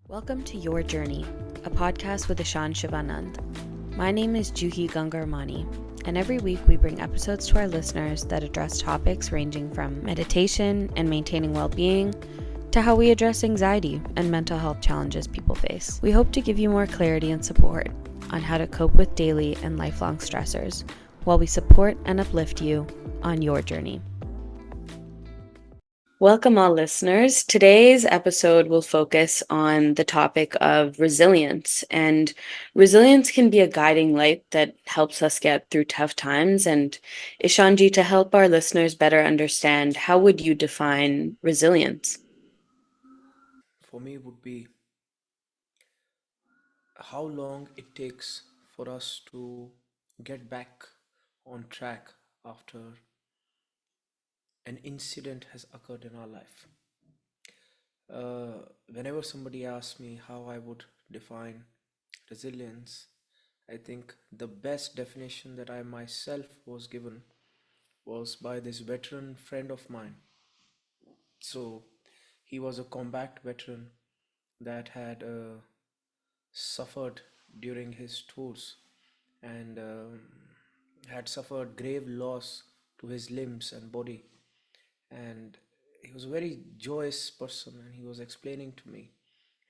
Welcome to Your Journey, a podcast with Ishan Shivanand. My name is Juhi Gangaramani, and every week we bring episodes to our listeners that address topics ranging from meditation and maintaining well-being to how we address anxiety and mental health challenges people face. We hope to give you more clarity and support on how to cope with daily and lifelong stressors while we support and uplift you on your journey. Welcome, all listeners. Today's episode will focus on the topic of resilience. And resilience can be a guiding light that helps us get through tough times. And Ishanji, to help our listeners better understand, how would you define resilience? For me would be how long it takes for us to get back on track after an incident has occurred in our life. Whenever somebody asks me how I would define resilience, I think the best definition that I myself was given was by this veteran friend of mine. So he was a combat veteran that had suffered during his tours and had suffered grave loss to his limbs and body. And he was a very joyous person, and he was explaining to me.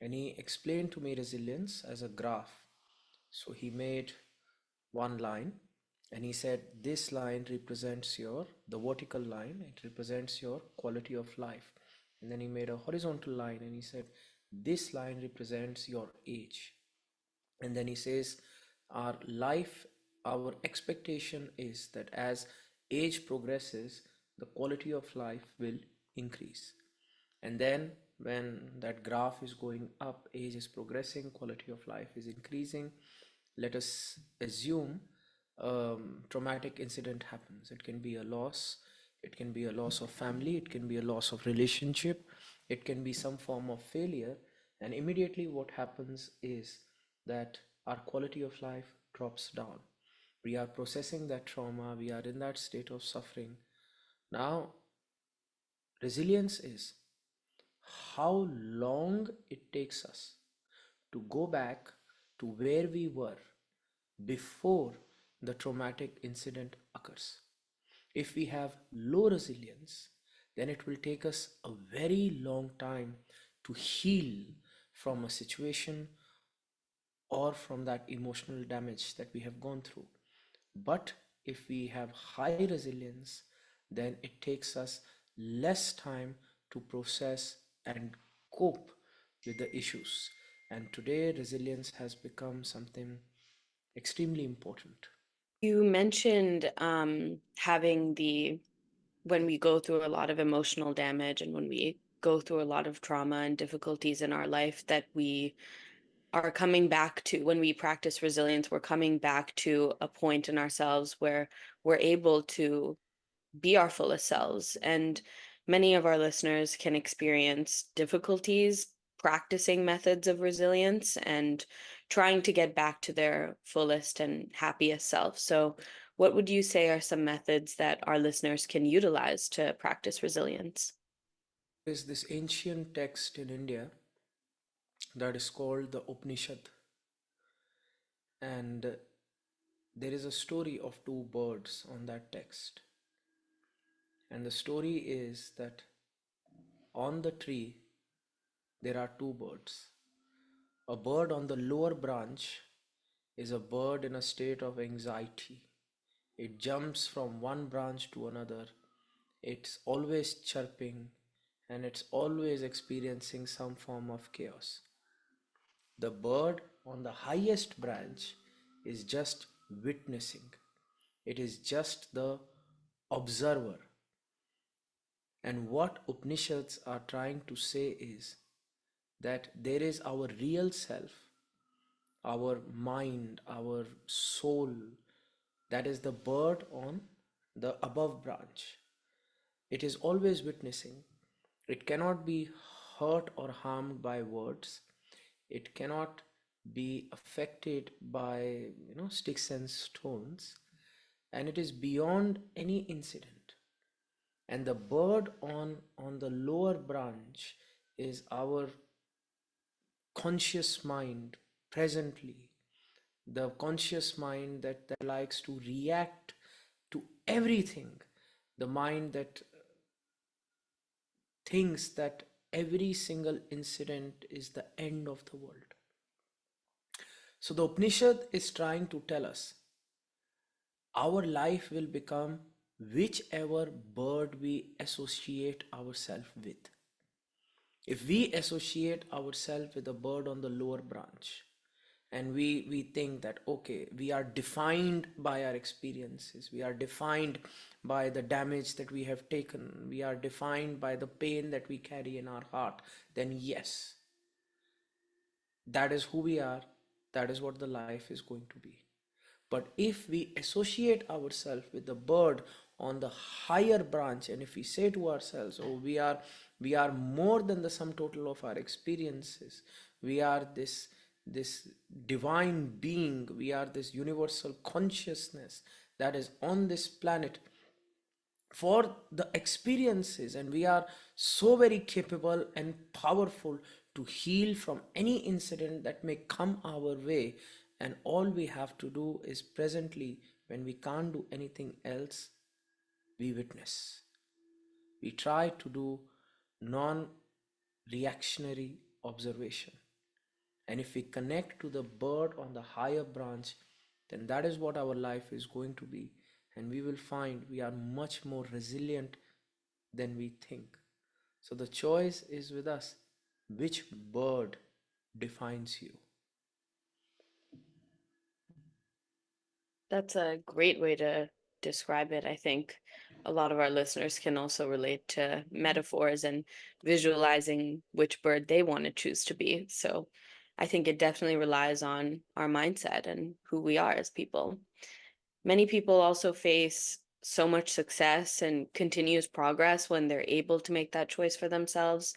And he explained to me resilience as a graph. So he made one line and he said, this line represents the vertical line, it represents your quality of life. And then he made a horizontal line and he said, this line represents your age. And then he says, our life, our expectation is that as age progresses, the quality of life will increase. And then when that graph is going up, age is progressing, quality of life is increasing. Let us assume traumatic incident happens. It can be a loss, it can be a loss of family, it can be a loss of relationship, it can be some form of failure. And immediately what happens is that our quality of life drops down. We are processing that trauma, we are in that state of suffering. Now, resilience is how long it takes us to go back to where we were before the traumatic incident occurs. If we have low resilience, then it will take us a very long time to heal from a situation or from that emotional damage that we have gone through. But if we have high resilience, then it takes us less time to process and cope with the issues. And today, resilience has become something extremely important. You mentioned when we go through a lot of emotional damage and when we go through a lot of trauma and difficulties in our life, that we are coming back to, when we practice resilience, we're coming back to a point in ourselves where we're able to be our fullest selves. And many of our listeners can experience difficulties practicing methods of resilience and trying to get back to their fullest and happiest self. So, what would you say are some methods that our listeners can utilize to practice resilience? There's this ancient text in India that is called the Upanishad, and there is a story of two birds on that text. And the story is that on the tree there are two birds. A bird on the lower branch is a bird in a state of anxiety. It jumps from one branch to another. It's always chirping and it's always experiencing some form of chaos. The bird on the highest branch is just witnessing. It is just the observer. And what Upanishads are trying to say is that there is our real self, our mind, our soul, that is the bird on the above branch. It is always witnessing. It cannot be hurt or harmed by words. It cannot be affected by sticks and stones, and it is beyond any incident. And the bird on the lower branch is our conscious mind presently, the conscious mind that likes to react to everything, the mind that thinks that every single incident is the end of the world. So the Upanishad is trying to tell us our life will become whichever bird we associate ourselves with. If we associate ourselves with a bird on the lower branch, and we think that okay, we are defined by our experiences, we are defined by the damage that we have taken, we are defined by the pain that we carry in our heart, then yes, that is who we are, that is what the life is going to be. But if we associate ourselves with the bird on the higher branch, and if we say to ourselves, oh, we are more than the sum total of our experiences, we are this divine being, we are this universal consciousness that is on this planet for the experiences, and we are so very capable and powerful to heal from any incident that may come our way. And all we have to do is presently, when we can't do anything else, we witness, we try to do non reactionary observation. And if we connect to the bird on the higher branch, then that is what our life is going to be. And we will find we are much more resilient than we think. So the choice is with us. Which bird defines you? That's a great way to describe it. I think a lot of our listeners can also relate to metaphors and visualizing which bird they want to choose to be. So I think it definitely relies on our mindset and who we are as people. Many people also face so much success and continuous progress when they're able to make that choice for themselves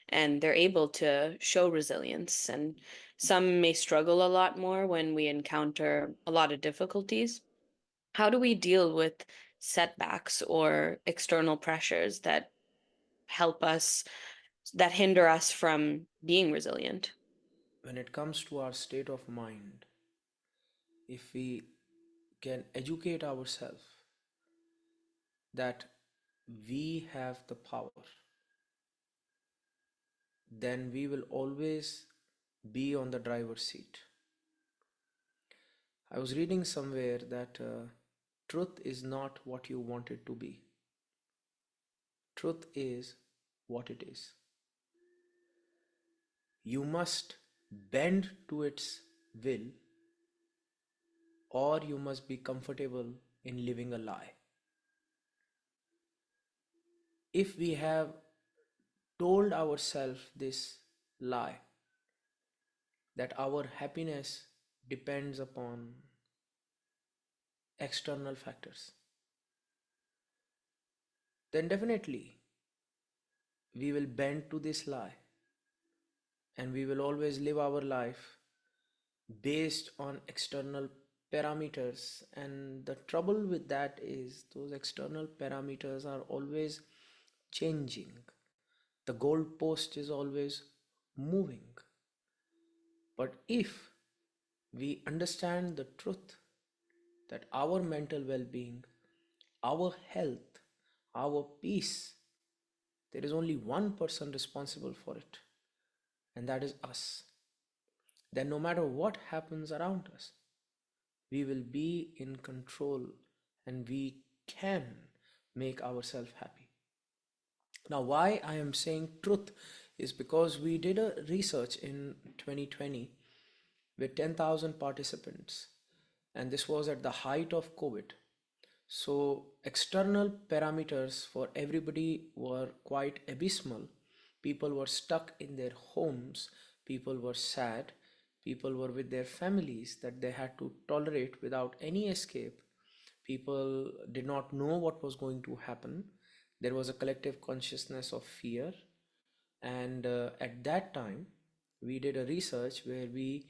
and they're able to show resilience. And some may struggle a lot more when we encounter a lot of difficulties. How do we deal with setbacks or external pressures that help us, that hinder us from being resilient? When it comes to our state of mind, if we can educate ourselves that we have the power, then we will always be on the driver's seat. I was reading somewhere that truth is not what you want it to be. Truth is what it is. You must bend to its will, or you must be comfortable in living a lie. If we have told ourselves this lie, that our happiness depends upon external factors, then definitely we will bend to this lie, and we will always live our life based on external parameters. And the trouble with that is those external parameters are always changing, the goalpost is always moving. But if we understand the truth that our mental well-being, our health, our peace, there is only one person responsible for it, and that is us, then no matter what happens around us, we will be in control, and we can make ourselves happy. Now, why I am saying truth is because we did a research in 2020 with 10,000 participants, and this was at the height of COVID. So, external parameters for everybody were quite abysmal. People were stuck in their homes, people were sad, people were with their families that they had to tolerate without any escape. People did not know what was going to happen. There was a collective consciousness of fear. And at that time, we did a research where we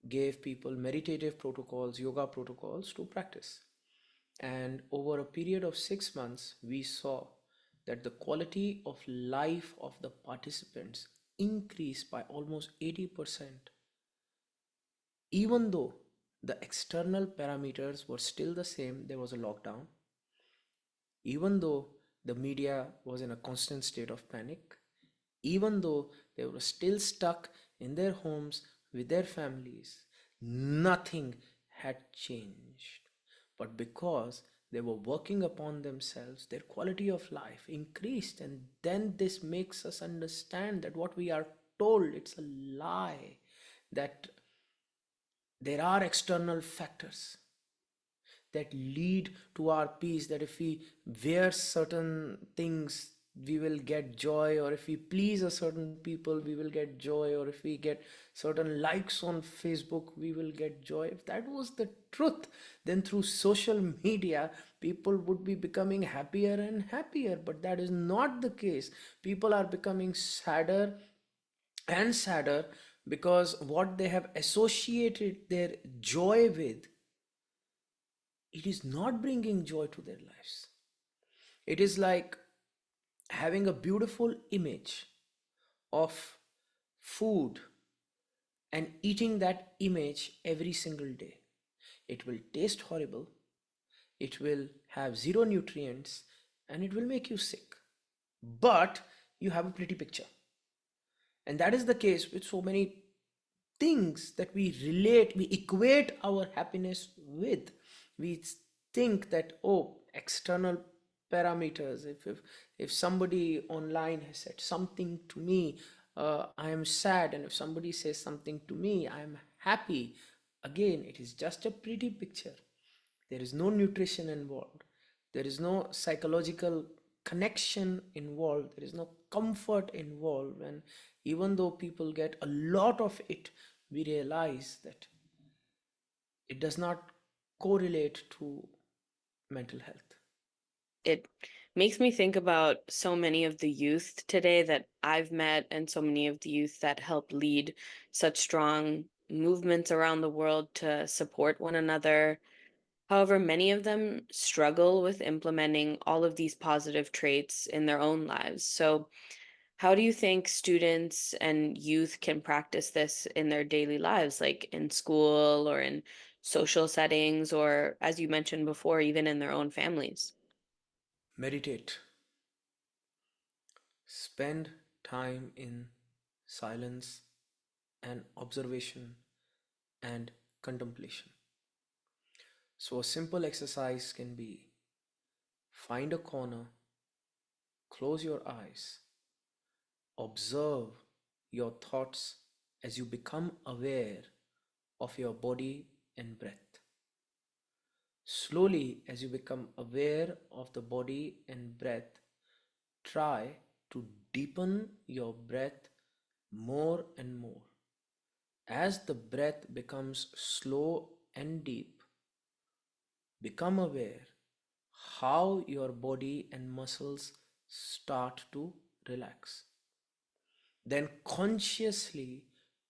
gave people meditative protocols, yoga protocols to practice. And over a period of 6 months, we saw that the quality of life of the participants increased by almost 80%, even though the external parameters were still the same. There was a lockdown, even though the media was in a constant state of panic, even though they were still stuck in their homes with their families, nothing had changed. But because they were working upon themselves, their quality of life increased. And then this makes us understand that what we are told, it's a lie, that there are external factors that lead to our peace, that if we wear certain things we will get joy, or if we please a certain people we will get joy, or if we get certain likes on Facebook we will get joy. If that was the truth, then through social media people would be becoming happier and happier. But that is not the case. People are becoming sadder and sadder, because what they have associated their joy with, it is not bringing joy to their lives. It is like having a beautiful image of food and eating that image every single day. It will taste horrible, it will have zero nutrients, and it will make you sick. But you have a pretty picture. And that is the case with so many things that we relate, we equate our happiness with. We think that, oh, external parameters, if somebody online has said something to me, I am sad, and if somebody says something to me, I am happy. Again, it is just a pretty picture. There is no nutrition involved, there is no psychological connection involved, there is no comfort involved. And even though people get a lot of it, we realize that it does not correlate to mental health. It makes me think about so many of the youth today that I've met, and so many of the youth that help lead such strong movements around the world to support one another. However, many of them struggle with implementing all of these positive traits in their own lives. So, how do you think students and youth can practice this in their daily lives, like in school or in social settings, or as you mentioned before, even in their own families? Meditate. Spend time in silence and observation and contemplation. So, a simple exercise can be: find a corner, close your eyes, observe your thoughts as you become aware of your body and breath. Slowly, as you become aware of the body and breath, try to deepen your breath more and more. As the breath becomes slow and deep, become aware how your body and muscles start to relax. Then consciously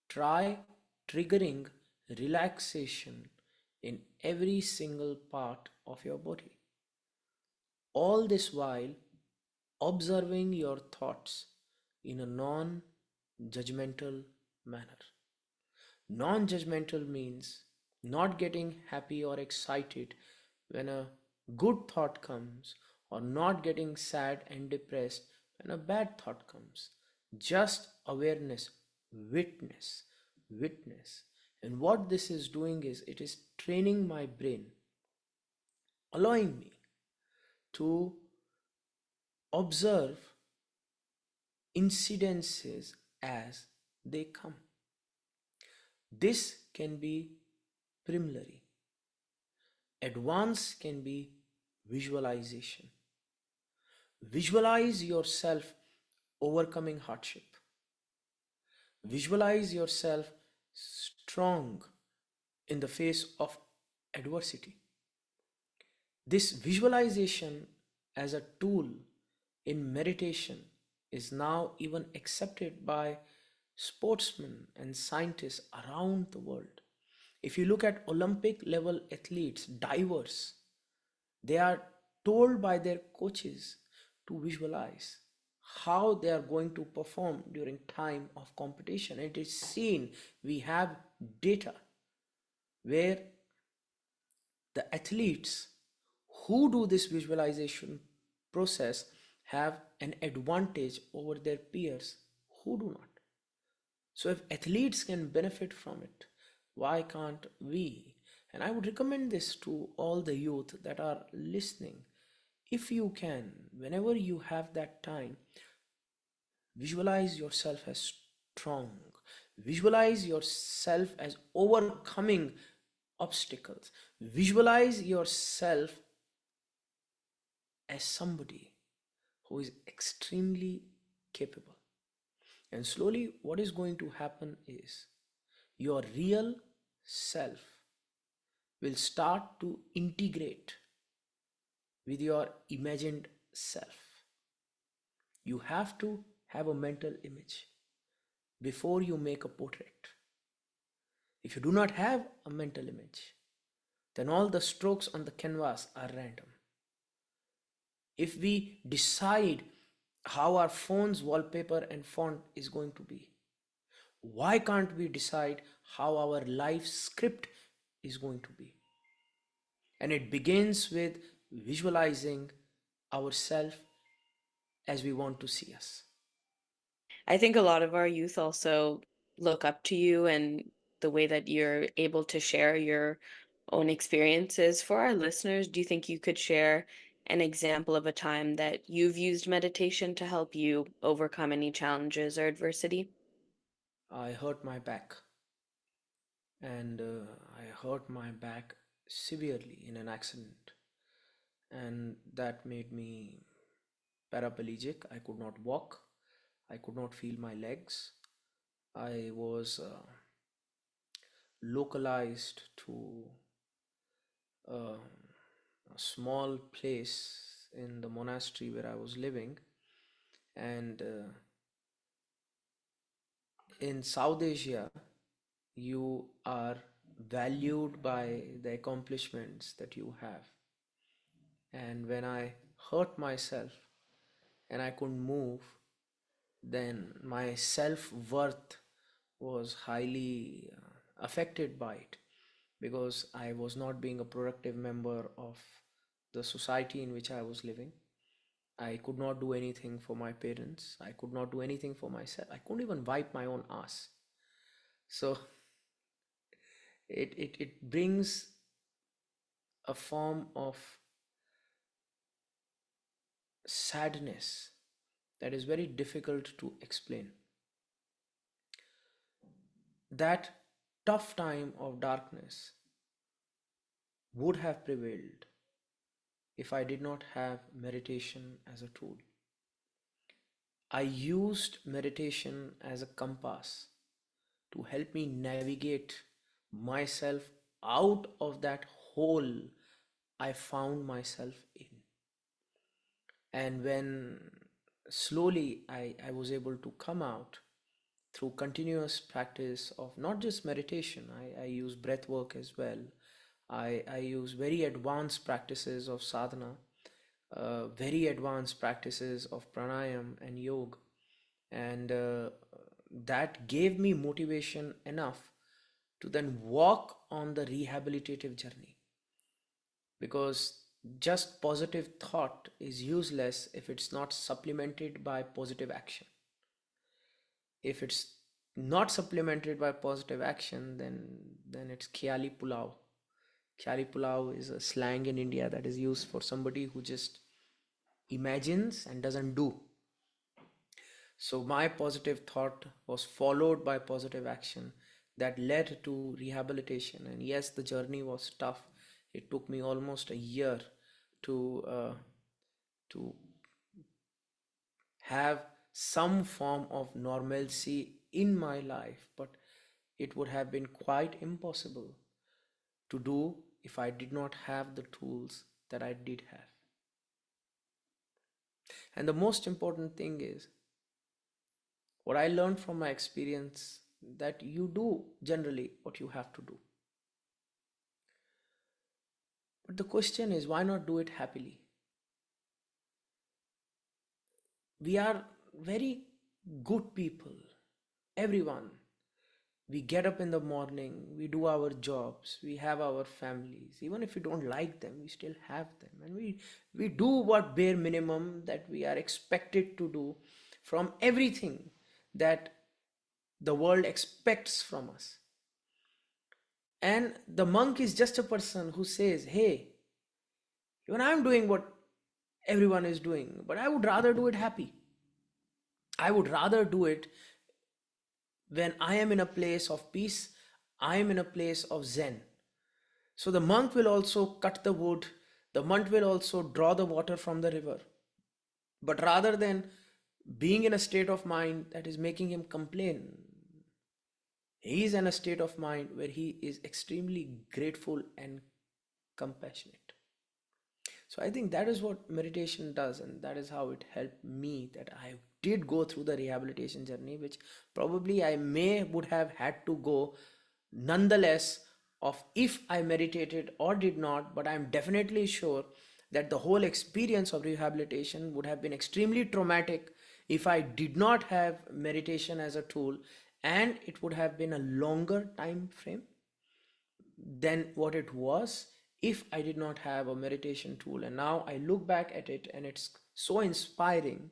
try triggering relaxation in every single part of your body. All this while observing your thoughts in a non judgmental manner. Non judgmental means not getting happy or excited when a good thought comes, or not getting sad and depressed when a bad thought comes. Just awareness, witness, witness. And what this is doing is it is training my brain, allowing me to observe incidences as they come. This can be preliminary. Advanced can be visualization. Visualize yourself overcoming hardship. Visualize yourself strong in the face of adversity. This visualization as a tool in meditation is now even accepted by sportsmen and scientists around the world. If you look at Olympic level athletes, divers, they are told by their coaches to visualize how they are going to perform during time of competition. It is seen, we have data where the athletes who do this visualization process have an advantage over their peers who do not. So if athletes can benefit from it, why can't we? And I would recommend this to all the youth that are listening. If you can, whenever you have that time, visualize yourself as strong. Visualize yourself as overcoming obstacles. Visualize yourself as somebody who is extremely capable. And slowly, what is going to happen is your real self will start to integrate with your imagined self. You have to have a mental image before you make a portrait. If you do not have a mental image, then all the strokes on the canvas are random. If we decide how our phone's wallpaper and font is going to be, why can't we decide how our life script is going to be? And it begins with visualizing ourselves as we want to see us. I think a lot of our youth also look up to you and the way that you're able to share your own experiences. For our listeners, do you think you could share an example of a time that you've used meditation to help you overcome any challenges or adversity? I hurt my back, and I hurt my back severely in an accident, and that made me paraplegic. I could not walk, I could not feel my legs. I was localized to uh, a small place in the monastery where I was living, and in South Asia, you are valued by the accomplishments that you have. And when I hurt myself and I couldn't move, then my self worth was highly affected by it, because I was not being a productive member of the society in which I was living. I could not do anything for my parents. I could not do anything for myself. I couldn't even wipe my own ass. So it brings a form of sadness that is very difficult to explain. That tough time of darkness would have prevailed if I did not have meditation as a tool. I used meditation as a compass to help me navigate myself out of that hole I found myself in. And when slowly I was able to come out through continuous practice of not just meditation, I use breath work as well. I use very advanced practices of sadhana, very advanced practices of pranayam and yoga, and that gave me motivation enough to then walk on the rehabilitative journey, because just positive thought is useless if it's not supplemented by positive action. If it's not supplemented by positive action, then it's khayali pulao. Khayali pulao is a slang in India that is used for somebody who just imagines and doesn't do. So my positive thought was followed by positive action that led to rehabilitation. And yes, the journey was tough. It took me almost a year to to have some form of normalcy in my life, but it would have been quite impossible to do if I did not have the tools that I did have. And the most important thing is what I learned from my experience, that you do generally what you have to do. But the question is, why not do it happily? We are very good people. Everyone. We get up in the morning, we do our jobs, we have our families. Even if we don't like them, we still have them. And we do what bare minimum that we are expected to do from everything that the world expects from us. And the monk is just a person who says, hey, even I'm doing what everyone is doing, but I would rather do it happy. I would rather do it when I am in a place of peace, I am in a place of Zen. So the monk will also cut the wood, the monk will also draw the water from the river. But rather than being in a state of mind that is making him complain, he is in a state of mind where he is extremely grateful and compassionate. So I think that is what meditation does, and that is how it helped me, that I did go through the rehabilitation journey, which probably I may would have had to go nonetheless of if I meditated or did not, but I'm definitely sure that the whole experience of rehabilitation would have been extremely traumatic if I did not have meditation as a tool, and it would have been a longer time frame than what it was if I did not have a meditation tool. And now I look back at it and it's so inspiring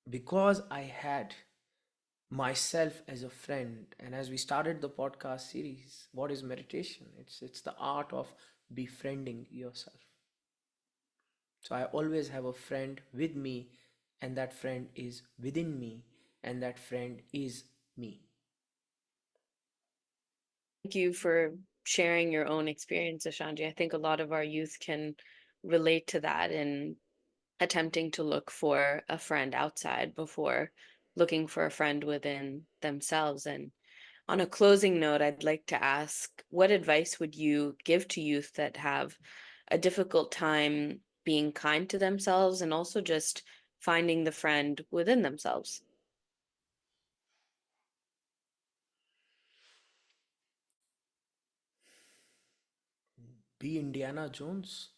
because I had myself as a friend. And as we started the podcast series, what is meditation? It's the art of befriending yourself. So I always have a friend with me, and that friend is within me, and that friend is me. Thank you for sharing your own experience, Ishanji. I think a lot of our youth can relate to that in attempting to look for a friend outside before looking for a friend within themselves. And on a closing note, I'd like to ask, what advice would you give to youth that have a difficult time being kind to themselves and also just finding the friend within themselves? Be Indiana Jones.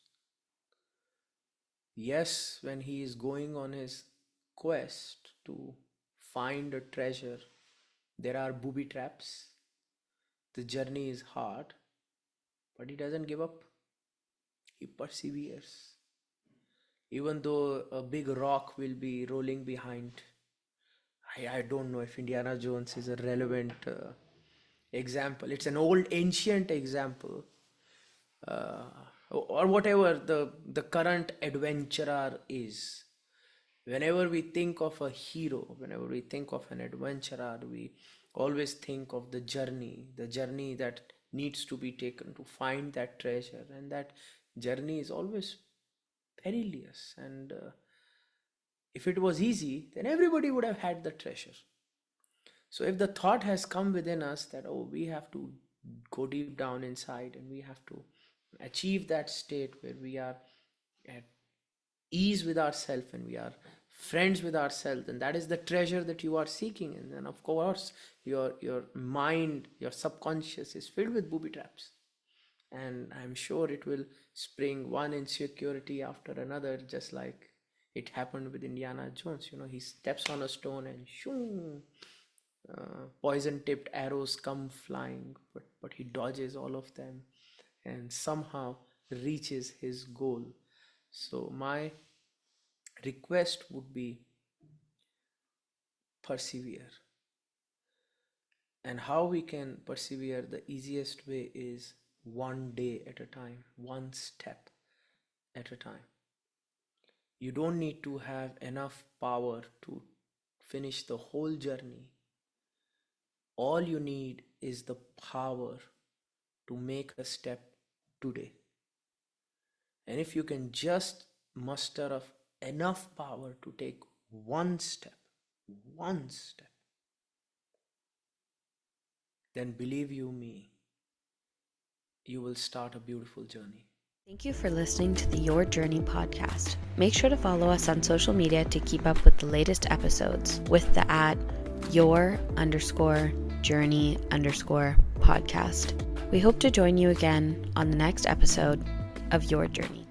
Yes, when he is going on his quest to find a treasure, there are booby traps. The journey is hard, but he doesn't give up. He perseveres. Even though a big rock will be rolling behind. I don't know if Indiana Jones is a relevant example. It's an old ancient example. Uh, or whatever the current adventurer is. Whenever we think of a hero, whenever we think of an adventurer, we always think of the journey that needs to be taken to find that treasure. And that journey is always perilous. And if it was easy, then everybody would have had the treasure. So if the thought has come within us that, oh, we have to go deep down inside and we have to achieve that state where we are at ease with ourselves and we are friends with ourselves, and that is the treasure that you are seeking. And then of course your mind, your subconscious is filled with booby traps, and I'm sure it will spring one insecurity after another, just like it happened with Indiana Jones. He steps on a stone and shoo, poison tipped arrows come flying, but he dodges all of them and somehow reaches his goal. So my request would be persevere. And how we can persevere, the easiest way is one day at a time, one step at a time. You don't need to have enough power to finish the whole journey. All you need is the power to make a step today. And if you can just muster up enough power to take one step, then believe you me, you will start a beautiful journey. Thank you for listening to the Your Journey podcast. Make sure to follow us on social media to keep up with the latest episodes with the @your_journey_podcast. We hope to join you again on the next episode of Your Journey.